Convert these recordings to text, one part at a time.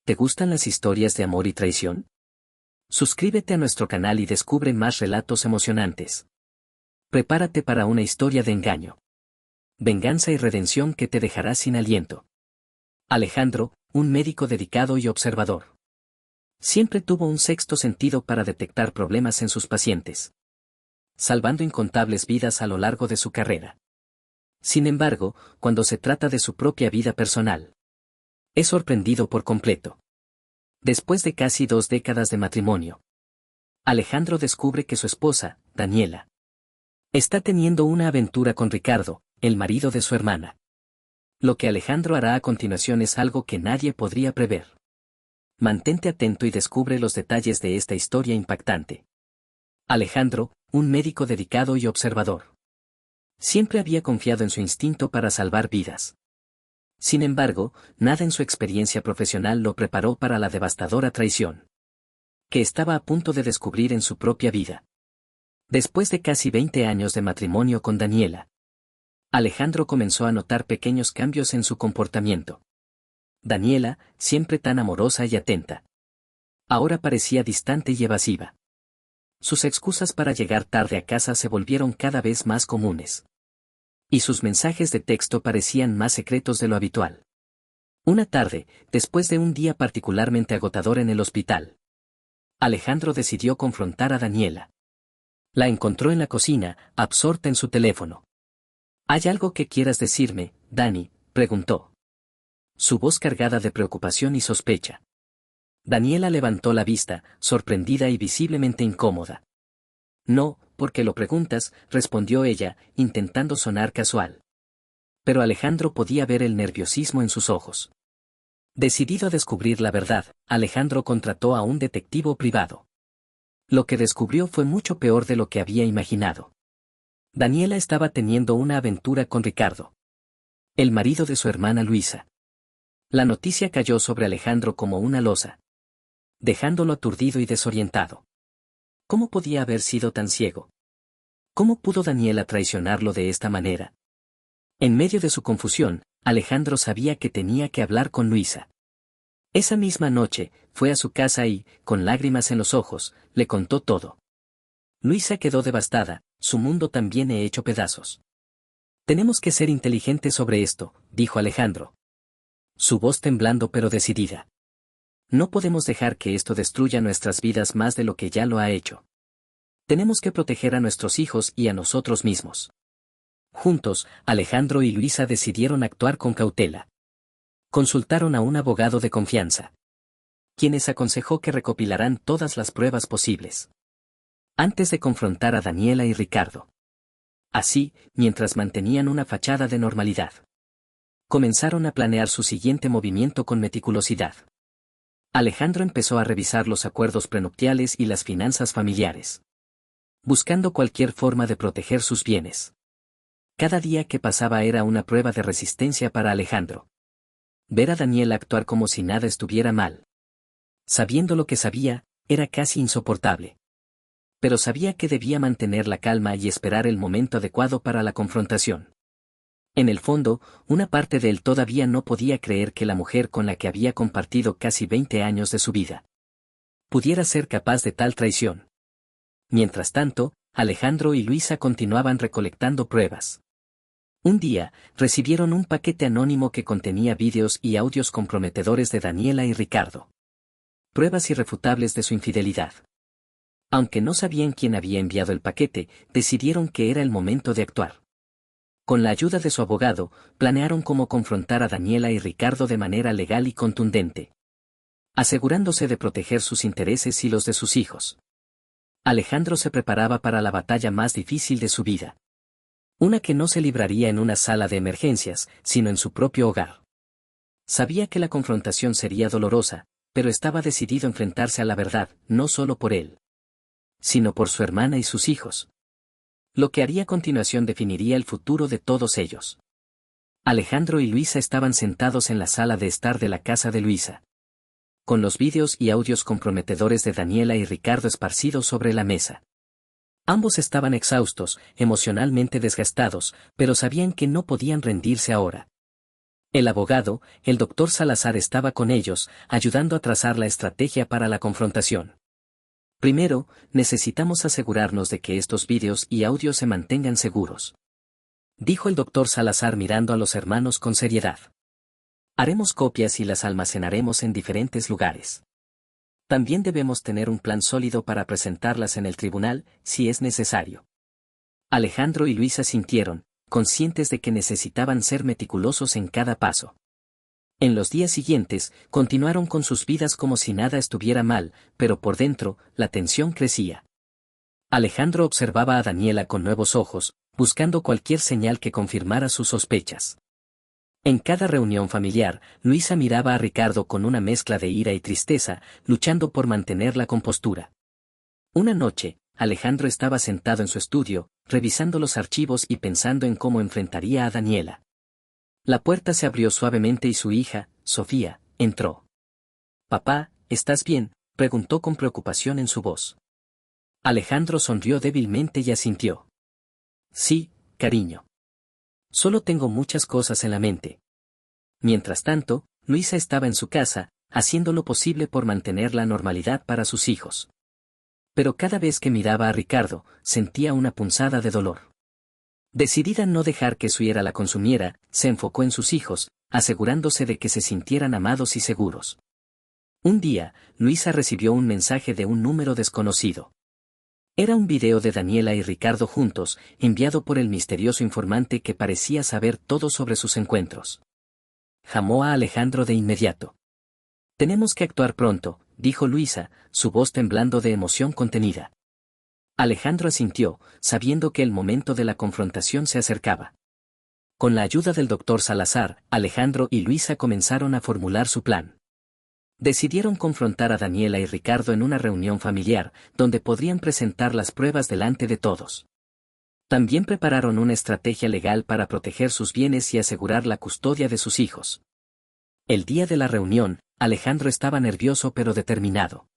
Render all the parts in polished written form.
¿Te gustan las historias de amor y traición? Suscríbete a nuestro canal y descubre más relatos emocionantes. Prepárate para una historia de engaño, venganza y redención que te dejará sin aliento. Alejandro, un médico dedicado y observador. Siempre tuvo un sexto sentido para detectar problemas en sus pacientes, salvando incontables vidas a lo largo de su carrera. Sin embargo, cuando se trata de su propia vida personal, es sorprendido por completo. Después de casi 2 décadas de matrimonio, Alejandro descubre que su esposa, Daniela, está teniendo una aventura con Ricardo, el marido de su hermana. Lo que Alejandro hará a continuación es algo que nadie podría prever. Mantente atento y descubre los detalles de esta historia impactante. Alejandro, un médico dedicado y observador, siempre había confiado en su instinto para salvar vidas. Sin embargo, nada en su experiencia profesional lo preparó para la devastadora traición que estaba a punto de descubrir en su propia vida. Después de casi 20 años de matrimonio con Daniela, Alejandro comenzó a notar pequeños cambios en su comportamiento. Daniela, siempre tan amorosa y atenta, ahora parecía distante y evasiva. Sus excusas para llegar tarde a casa se volvieron cada vez más comunes. Y sus mensajes de texto parecían más secretos de lo habitual. Una tarde, después de un día particularmente agotador en el hospital, Alejandro decidió confrontar a Daniela. La encontró en la cocina, absorta en su teléfono. ¿Hay algo que quieras decirme, Dani?, preguntó, su voz cargada de preocupación y sospecha. Daniela levantó la vista, sorprendida y visiblemente incómoda. No, porque lo preguntas, respondió ella, intentando sonar casual. Pero Alejandro podía ver el nerviosismo en sus ojos. Decidido a descubrir la verdad, Alejandro contrató a un detective privado. Lo que descubrió fue mucho peor de lo que había imaginado. Daniela estaba teniendo una aventura con Ricardo, el marido de su hermana Luisa. La noticia cayó sobre Alejandro como una losa, dejándolo aturdido y desorientado. ¿Cómo podía haber sido tan ciego? ¿Cómo pudo Daniela traicionarlo de esta manera? En medio de su confusión, Alejandro sabía que tenía que hablar con Luisa. Esa misma noche, fue a su casa y, con lágrimas en los ojos, le contó todo. Luisa quedó devastada, su mundo también hecho pedazos. Tenemos que ser inteligentes sobre esto, dijo Alejandro, su voz temblando pero decidida. No podemos dejar que esto destruya nuestras vidas más de lo que ya lo ha hecho. Tenemos que proteger a nuestros hijos y a nosotros mismos. Juntos, Alejandro y Luisa decidieron actuar con cautela. Consultaron a un abogado de confianza, quienes aconsejó que recopilarán todas las pruebas posibles antes de confrontar a Daniela y Ricardo. Así, mientras mantenían una fachada de normalidad, comenzaron a planear su siguiente movimiento con meticulosidad. Alejandro empezó a revisar los acuerdos prenupciales y las finanzas familiares, buscando cualquier forma de proteger sus bienes. Cada día que pasaba era una prueba de resistencia para Alejandro. Ver a Daniela actuar como si nada estuviera mal, sabiendo lo que sabía, era casi insoportable. Pero sabía que debía mantener la calma y esperar el momento adecuado para la confrontación. En el fondo, una parte de él todavía no podía creer que la mujer con la que había compartido casi 20 años de su vida pudiera ser capaz de tal traición. Mientras tanto, Alejandro y Luisa continuaban recolectando pruebas. Un día, recibieron un paquete anónimo que contenía vídeos y audios comprometedores de Daniela y Ricardo. Pruebas irrefutables de su infidelidad. Aunque no sabían quién había enviado el paquete, decidieron que era el momento de actuar. Con la ayuda de su abogado, planearon cómo confrontar a Daniela y Ricardo de manera legal y contundente, asegurándose de proteger sus intereses y los de sus hijos. Alejandro se preparaba para la batalla más difícil de su vida. Una que no se libraría en una sala de emergencias, sino en su propio hogar. Sabía que la confrontación sería dolorosa, pero estaba decidido a enfrentarse a la verdad, no solo por él, sino por su hermana y sus hijos. Lo que haría a continuación definiría el futuro de todos ellos. Alejandro y Luisa estaban sentados en la sala de estar de la casa de Luisa, con los vídeos y audios comprometedores de Daniela y Ricardo esparcidos sobre la mesa. Ambos estaban exhaustos, emocionalmente desgastados, pero sabían que no podían rendirse ahora. El abogado, el doctor Salazar, estaba con ellos, ayudando a trazar la estrategia para la confrontación. Primero, necesitamos asegurarnos de que estos vídeos y audios se mantengan seguros, dijo el doctor Salazar mirando a los hermanos con seriedad. Haremos copias y las almacenaremos en diferentes lugares. También debemos tener un plan sólido para presentarlas en el tribunal, si es necesario. Alejandro y Luisa sintieron, conscientes de que necesitaban ser meticulosos en cada paso. En los días siguientes, continuaron con sus vidas como si nada estuviera mal, pero por dentro, la tensión crecía. Alejandro observaba a Daniela con nuevos ojos, buscando cualquier señal que confirmara sus sospechas. En cada reunión familiar, Luisa miraba a Ricardo con una mezcla de ira y tristeza, luchando por mantener la compostura. Una noche, Alejandro estaba sentado en su estudio, revisando los archivos y pensando en cómo enfrentaría a Daniela. La puerta se abrió suavemente y su hija, Sofía, entró. «Papá, ¿estás bien?», preguntó con preocupación en su voz. Alejandro sonrió débilmente y asintió. «Sí, cariño. Solo tengo muchas cosas en la mente». Mientras tanto, Luisa estaba en su casa, haciendo lo posible por mantener la normalidad para sus hijos. Pero cada vez que miraba a Ricardo, sentía una punzada de dolor. Decidida a no dejar que su ira la consumiera, se enfocó en sus hijos, asegurándose de que se sintieran amados y seguros. Un día, Luisa recibió un mensaje de un número desconocido. Era un video de Daniela y Ricardo juntos, enviado por el misterioso informante que parecía saber todo sobre sus encuentros. Llamó a Alejandro de inmediato. «Tenemos que actuar pronto», dijo Luisa, su voz temblando de emoción contenida. Alejandro asintió, sabiendo que el momento de la confrontación se acercaba. Con la ayuda del doctor Salazar, Alejandro y Luisa comenzaron a formular su plan. Decidieron confrontar a Daniela y Ricardo en una reunión familiar, donde podrían presentar las pruebas delante de todos. También prepararon una estrategia legal para proteger sus bienes y asegurar la custodia de sus hijos. El día de la reunión, Alejandro estaba nervioso pero determinado.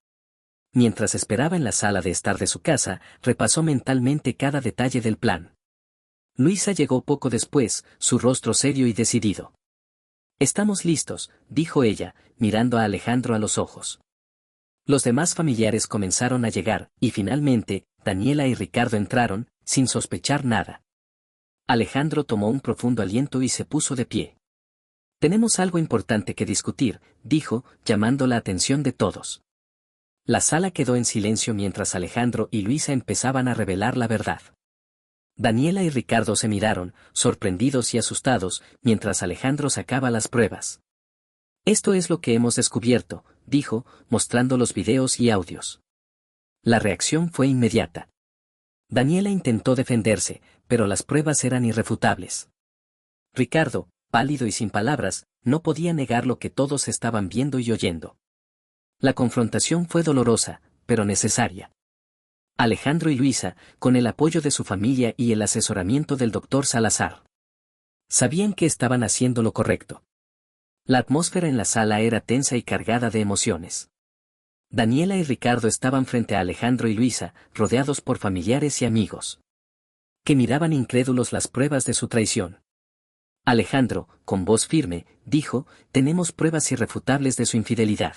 Mientras esperaba en la sala de estar de su casa, repasó mentalmente cada detalle del plan. Luisa llegó poco después, su rostro serio y decidido. «Estamos listos», dijo ella, mirando a Alejandro a los ojos. Los demás familiares comenzaron a llegar, y finalmente, Daniela y Ricardo entraron, sin sospechar nada. Alejandro tomó un profundo aliento y se puso de pie. «Tenemos algo importante que discutir», dijo, llamando la atención de todos. La sala quedó en silencio mientras Alejandro y Luisa empezaban a revelar la verdad. Daniela y Ricardo se miraron, sorprendidos y asustados, mientras Alejandro sacaba las pruebas. «Esto es lo que hemos descubierto», dijo, mostrando los videos y audios. La reacción fue inmediata. Daniela intentó defenderse, pero las pruebas eran irrefutables. Ricardo, pálido y sin palabras, no podía negar lo que todos estaban viendo y oyendo. La confrontación fue dolorosa, pero necesaria. Alejandro y Luisa, con el apoyo de su familia y el asesoramiento del doctor Salazar, sabían que estaban haciendo lo correcto. La atmósfera en la sala era tensa y cargada de emociones. Daniela y Ricardo estaban frente a Alejandro y Luisa, rodeados por familiares y amigos, que miraban incrédulos las pruebas de su traición. Alejandro, con voz firme, dijo: «Tenemos pruebas irrefutables de su infidelidad».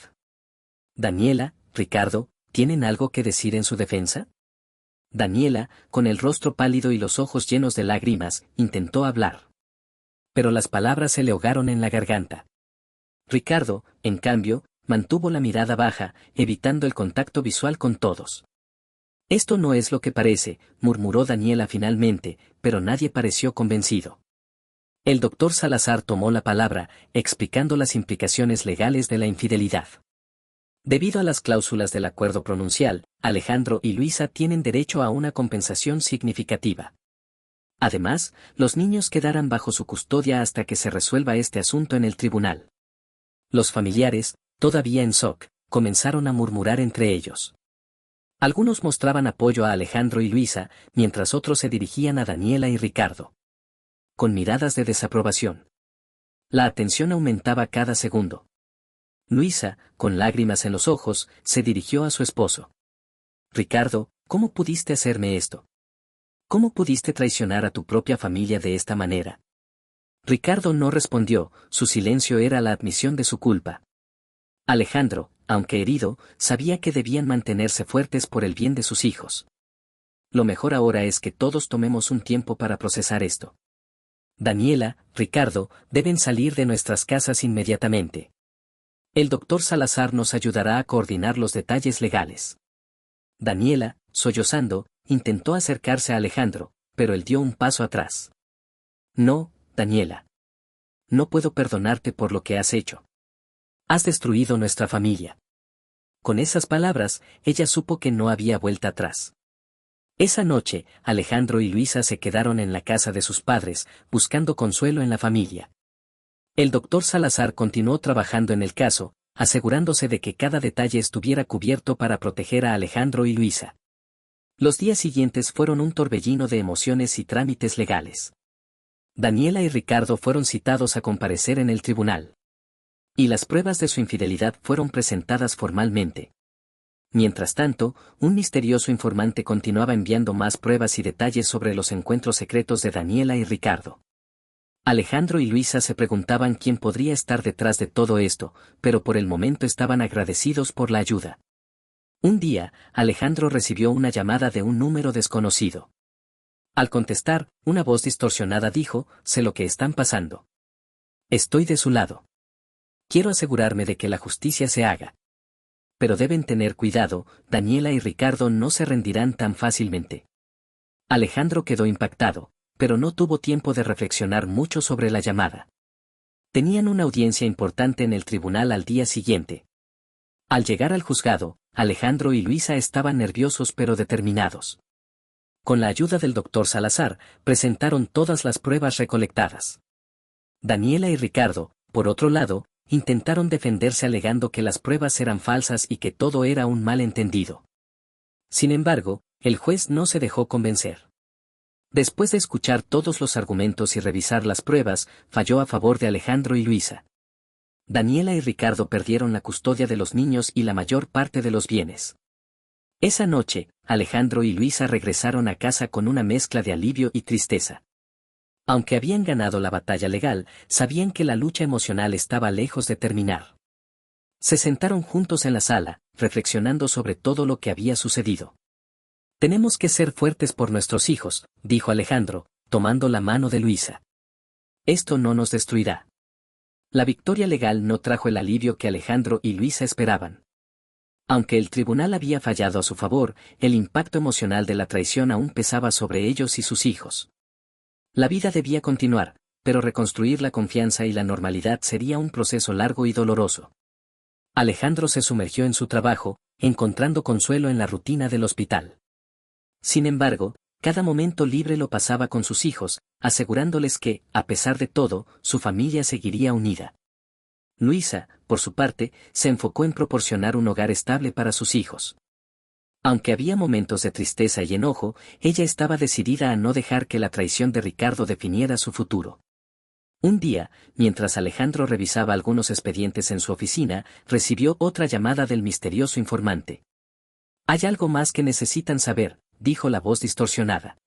Daniela, Ricardo, ¿tienen algo que decir en su defensa? Daniela, con el rostro pálido y los ojos llenos de lágrimas, intentó hablar. Pero las palabras se le ahogaron en la garganta. Ricardo, en cambio, mantuvo la mirada baja, evitando el contacto visual con todos. «Esto no es lo que parece», murmuró Daniela finalmente, pero nadie pareció convencido. El doctor Salazar tomó la palabra, explicando las implicaciones legales de la infidelidad. Debido a las cláusulas del acuerdo prenupcial, Alejandro y Luisa tienen derecho a una compensación significativa. Además, los niños quedarán bajo su custodia hasta que se resuelva este asunto en el tribunal. Los familiares, todavía en shock, comenzaron a murmurar entre ellos. Algunos mostraban apoyo a Alejandro y Luisa, mientras otros se dirigían a Daniela y Ricardo con miradas de desaprobación. La atención aumentaba cada segundo. Luisa, con lágrimas en los ojos, se dirigió a su esposo. «Ricardo, ¿cómo pudiste hacerme esto? ¿Cómo pudiste traicionar a tu propia familia de esta manera?». Ricardo no respondió, su silencio era la admisión de su culpa. Alejandro, aunque herido, sabía que debían mantenerse fuertes por el bien de sus hijos. Lo mejor ahora es que todos tomemos un tiempo para procesar esto. Daniela, Ricardo, deben salir de nuestras casas inmediatamente. El doctor Salazar nos ayudará a coordinar los detalles legales. Daniela, sollozando, intentó acercarse a Alejandro, pero él dio un paso atrás. No, Daniela. No puedo perdonarte por lo que has hecho. Has destruido nuestra familia. Con esas palabras, ella supo que no había vuelta atrás. Esa noche, Alejandro y Luisa se quedaron en la casa de sus padres, buscando consuelo en la familia. El doctor Salazar continuó trabajando en el caso, asegurándose de que cada detalle estuviera cubierto para proteger a Alejandro y Luisa. Los días siguientes fueron un torbellino de emociones y trámites legales. Daniela y Ricardo fueron citados a comparecer en el tribunal. Y las pruebas de su infidelidad fueron presentadas formalmente. Mientras tanto, un misterioso informante continuaba enviando más pruebas y detalles sobre los encuentros secretos de Daniela y Ricardo. Alejandro y Luisa se preguntaban quién podría estar detrás de todo esto, pero por el momento estaban agradecidos por la ayuda. Un día, Alejandro recibió una llamada de un número desconocido. Al contestar, una voz distorsionada dijo: «Sé lo que están pasando. Estoy de su lado. Quiero asegurarme de que la justicia se haga. Pero deben tener cuidado, Daniela y Ricardo no se rendirán tan fácilmente». Alejandro quedó impactado, pero no tuvo tiempo de reflexionar mucho sobre la llamada. Tenían una audiencia importante en el tribunal al día siguiente. Al llegar al juzgado, Alejandro y Luisa estaban nerviosos pero determinados. Con la ayuda del doctor Salazar, presentaron todas las pruebas recolectadas. Daniela y Ricardo, por otro lado, intentaron defenderse alegando que las pruebas eran falsas y que todo era un malentendido. Sin embargo, el juez no se dejó convencer. Después de escuchar todos los argumentos y revisar las pruebas, falló a favor de Alejandro y Luisa. Daniela y Ricardo perdieron la custodia de los niños y la mayor parte de los bienes. Esa noche, Alejandro y Luisa regresaron a casa con una mezcla de alivio y tristeza. Aunque habían ganado la batalla legal, sabían que la lucha emocional estaba lejos de terminar. Se sentaron juntos en la sala, reflexionando sobre todo lo que había sucedido. «Tenemos que ser fuertes por nuestros hijos», dijo Alejandro, tomando la mano de Luisa. «Esto no nos destruirá». La victoria legal no trajo el alivio que Alejandro y Luisa esperaban. Aunque el tribunal había fallado a su favor, el impacto emocional de la traición aún pesaba sobre ellos y sus hijos. La vida debía continuar, pero reconstruir la confianza y la normalidad sería un proceso largo y doloroso. Alejandro se sumergió en su trabajo, encontrando consuelo en la rutina del hospital. Sin embargo, cada momento libre lo pasaba con sus hijos, asegurándoles que, a pesar de todo, su familia seguiría unida. Luisa, por su parte, se enfocó en proporcionar un hogar estable para sus hijos. Aunque había momentos de tristeza y enojo, ella estaba decidida a no dejar que la traición de Ricardo definiera su futuro. Un día, mientras Alejandro revisaba algunos expedientes en su oficina, recibió otra llamada del misterioso informante. «Hay algo más que necesitan saber», dijo la voz distorsionada.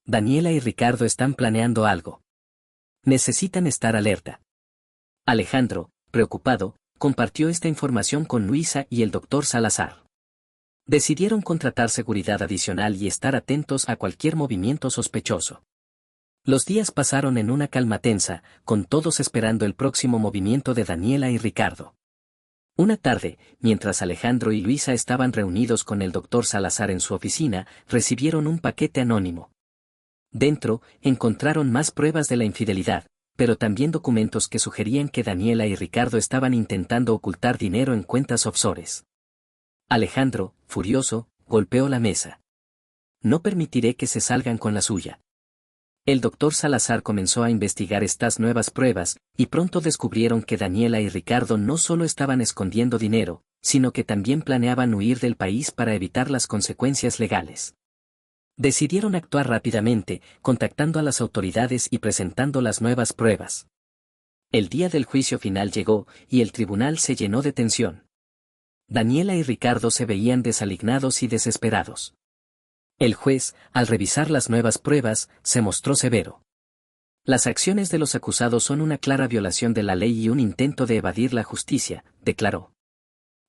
«Daniela y Ricardo están planeando algo. Necesitan estar alerta». Alejandro, preocupado, compartió esta información con Luisa y el doctor Salazar. Decidieron contratar seguridad adicional y estar atentos a cualquier movimiento sospechoso. Los días pasaron en una calma tensa, con todos esperando el próximo movimiento de Daniela y Ricardo. Una tarde, mientras Alejandro y Luisa estaban reunidos con el doctor Salazar en su oficina, recibieron un paquete anónimo. Dentro, encontraron más pruebas de la infidelidad, pero también documentos que sugerían que Daniela y Ricardo estaban intentando ocultar dinero en cuentas offshores. Alejandro, furioso, golpeó la mesa. «No permitiré que se salgan con la suya». El doctor Salazar comenzó a investigar estas nuevas pruebas, y pronto descubrieron que Daniela y Ricardo no solo estaban escondiendo dinero, sino que también planeaban huir del país para evitar las consecuencias legales. Decidieron actuar rápidamente, contactando a las autoridades y presentando las nuevas pruebas. El día del juicio final llegó, y el tribunal se llenó de tensión. Daniela y Ricardo se veían desalignados y desesperados. El juez, al revisar las nuevas pruebas, se mostró severo. Las acciones de los acusados son una clara violación de la ley y un intento de evadir la justicia, declaró.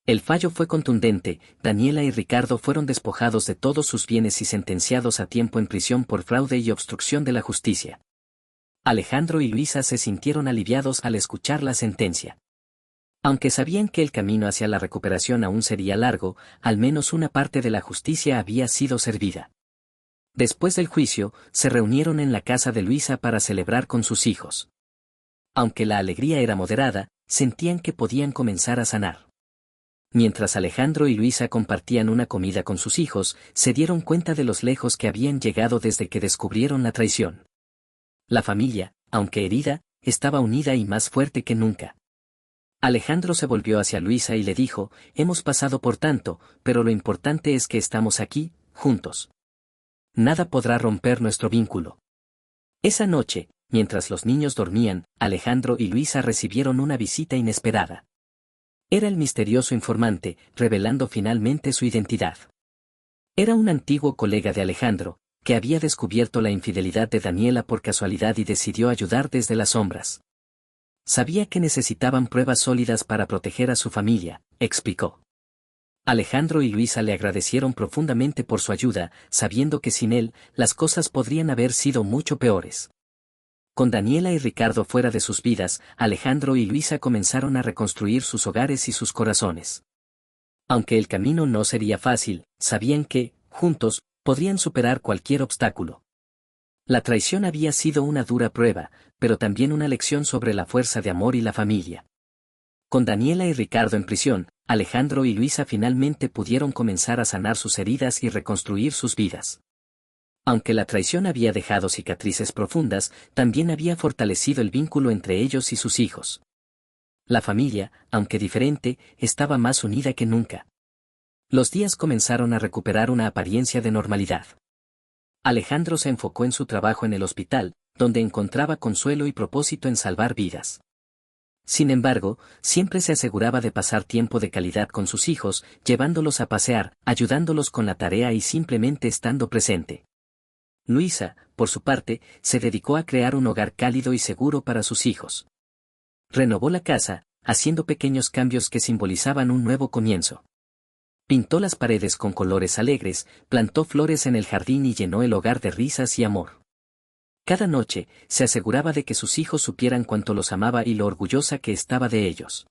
El fallo fue contundente, Daniela y Ricardo fueron despojados de todos sus bienes y sentenciados a tiempo en prisión por fraude y obstrucción de la justicia. Alejandro y Luisa se sintieron aliviados al escuchar la sentencia. Aunque sabían que el camino hacia la recuperación aún sería largo, al menos una parte de la justicia había sido servida. Después del juicio, se reunieron en la casa de Luisa para celebrar con sus hijos. Aunque la alegría era moderada, sentían que podían comenzar a sanar. Mientras Alejandro y Luisa compartían una comida con sus hijos, se dieron cuenta de los lejos que habían llegado desde que descubrieron la traición. La familia, aunque herida, estaba unida y más fuerte que nunca. Alejandro se volvió hacia Luisa y le dijo, hemos pasado por tanto, pero lo importante es que estamos aquí, juntos. Nada podrá romper nuestro vínculo. Esa noche, mientras los niños dormían, Alejandro y Luisa recibieron una visita inesperada. Era el misterioso informante, revelando finalmente su identidad. Era un antiguo colega de Alejandro, que había descubierto la infidelidad de Daniela por casualidad y decidió ayudar desde las sombras. Sabía que necesitaban pruebas sólidas para proteger a su familia, explicó. Alejandro y Luisa le agradecieron profundamente por su ayuda, sabiendo que sin él, las cosas podrían haber sido mucho peores. Con Daniela y Ricardo fuera de sus vidas, Alejandro y Luisa comenzaron a reconstruir sus hogares y sus corazones. Aunque el camino no sería fácil, sabían que, juntos, podrían superar cualquier obstáculo. La traición había sido una dura prueba, pero también una lección sobre la fuerza de amor y la familia. Con Daniela y Ricardo en prisión, Alejandro y Luisa finalmente pudieron comenzar a sanar sus heridas y reconstruir sus vidas. Aunque la traición había dejado cicatrices profundas, también había fortalecido el vínculo entre ellos y sus hijos. La familia, aunque diferente, estaba más unida que nunca. Los días comenzaron a recuperar una apariencia de normalidad. Alejandro se enfocó en su trabajo en el hospital, donde encontraba consuelo y propósito en salvar vidas. Sin embargo, siempre se aseguraba de pasar tiempo de calidad con sus hijos, llevándolos a pasear, ayudándolos con la tarea y simplemente estando presente. Luisa, por su parte, se dedicó a crear un hogar cálido y seguro para sus hijos. Renovó la casa, haciendo pequeños cambios que simbolizaban un nuevo comienzo. Pintó las paredes con colores alegres, plantó flores en el jardín y llenó el hogar de risas y amor. Cada noche, se aseguraba de que sus hijos supieran cuánto los amaba y lo orgullosa que estaba de ellos.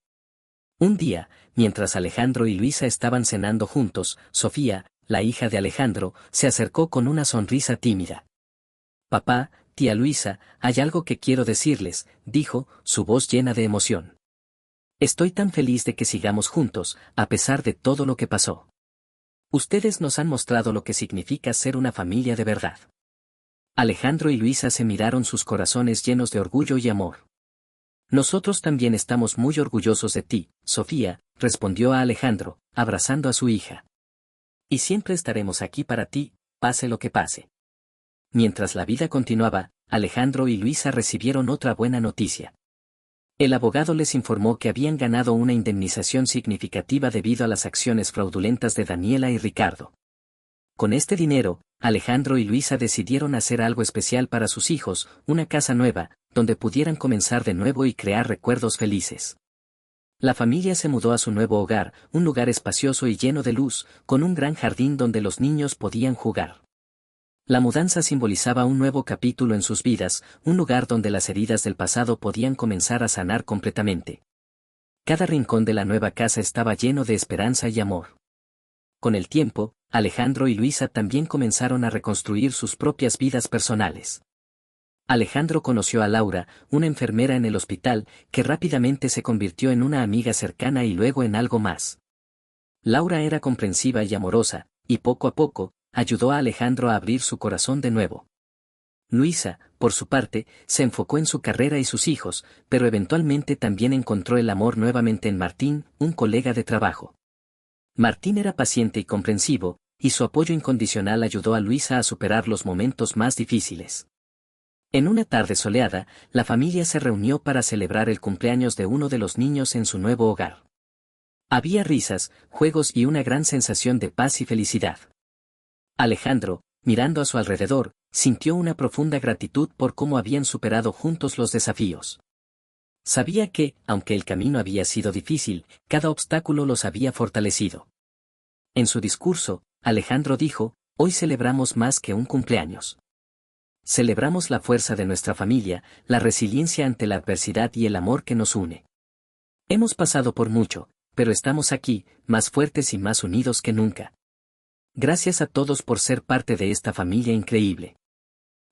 Un día, mientras Alejandro y Luisa estaban cenando juntos, Sofía, la hija de Alejandro, se acercó con una sonrisa tímida. Papá, tía Luisa, hay algo que quiero decirles, dijo, su voz llena de emoción. Estoy tan feliz de que sigamos juntos, a pesar de todo lo que pasó. Ustedes nos han mostrado lo que significa ser una familia de verdad. Alejandro y Luisa se miraron, sus corazones llenos de orgullo y amor. Nosotros también estamos muy orgullosos de ti, Sofía, respondió a Alejandro, abrazando a su hija. Y siempre estaremos aquí para ti, pase lo que pase. Mientras la vida continuaba, Alejandro y Luisa recibieron otra buena noticia. El abogado les informó que habían ganado una indemnización significativa debido a las acciones fraudulentas de Daniela y Ricardo. Con este dinero, Alejandro y Luisa decidieron hacer algo especial para sus hijos, una casa nueva, donde pudieran comenzar de nuevo y crear recuerdos felices. La familia se mudó a su nuevo hogar, un lugar espacioso y lleno de luz, con un gran jardín donde los niños podían jugar. La mudanza simbolizaba un nuevo capítulo en sus vidas, un lugar donde las heridas del pasado podían comenzar a sanar completamente. Cada rincón de la nueva casa estaba lleno de esperanza y amor. Con el tiempo, Alejandro y Luisa también comenzaron a reconstruir sus propias vidas personales. Alejandro conoció a Laura, una enfermera en el hospital, que rápidamente se convirtió en una amiga cercana y luego en algo más. Laura era comprensiva y amorosa, y poco a poco, ayudó a Alejandro a abrir su corazón de nuevo. Luisa, por su parte, se enfocó en su carrera y sus hijos, pero eventualmente también encontró el amor nuevamente en Martín, un colega de trabajo. Martín era paciente y comprensivo, y su apoyo incondicional ayudó a Luisa a superar los momentos más difíciles. En una tarde soleada, la familia se reunió para celebrar el cumpleaños de uno de los niños en su nuevo hogar. Había risas, juegos y una gran sensación de paz y felicidad. Alejandro, mirando a su alrededor, Sintió una profunda gratitud por cómo habían superado juntos los desafíos. Sabía que, aunque el camino había sido difícil, cada obstáculo los había fortalecido. En su discurso, Alejandro dijo, hoy celebramos más que un cumpleaños. Celebramos la fuerza de nuestra familia, la resiliencia ante la adversidad y el amor que nos une. Hemos pasado por mucho, pero estamos aquí, más fuertes y más unidos que nunca. Gracias a todos por ser parte de esta familia increíble.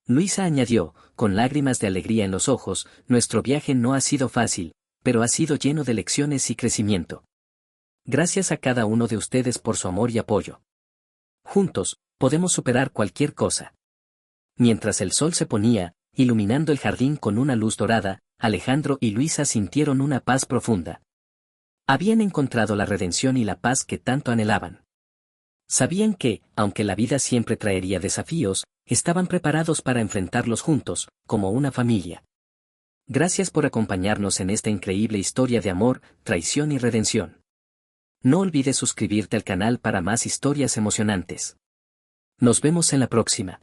Luisa añadió, con lágrimas de alegría en los ojos, nuestro viaje no ha sido fácil, pero ha sido lleno de lecciones y crecimiento. Gracias a cada uno de ustedes por su amor y apoyo. Juntos, podemos superar cualquier cosa. Mientras el sol se ponía, iluminando el jardín con una luz dorada, Alejandro y Luisa sintieron una paz profunda. Habían encontrado la redención y la paz que tanto anhelaban. Sabían que, aunque la vida siempre traería desafíos, estaban preparados para enfrentarlos juntos, como una familia. Gracias por acompañarnos en esta increíble historia de amor, traición y redención. No olvides suscribirte al canal para más historias emocionantes. Nos vemos en la próxima.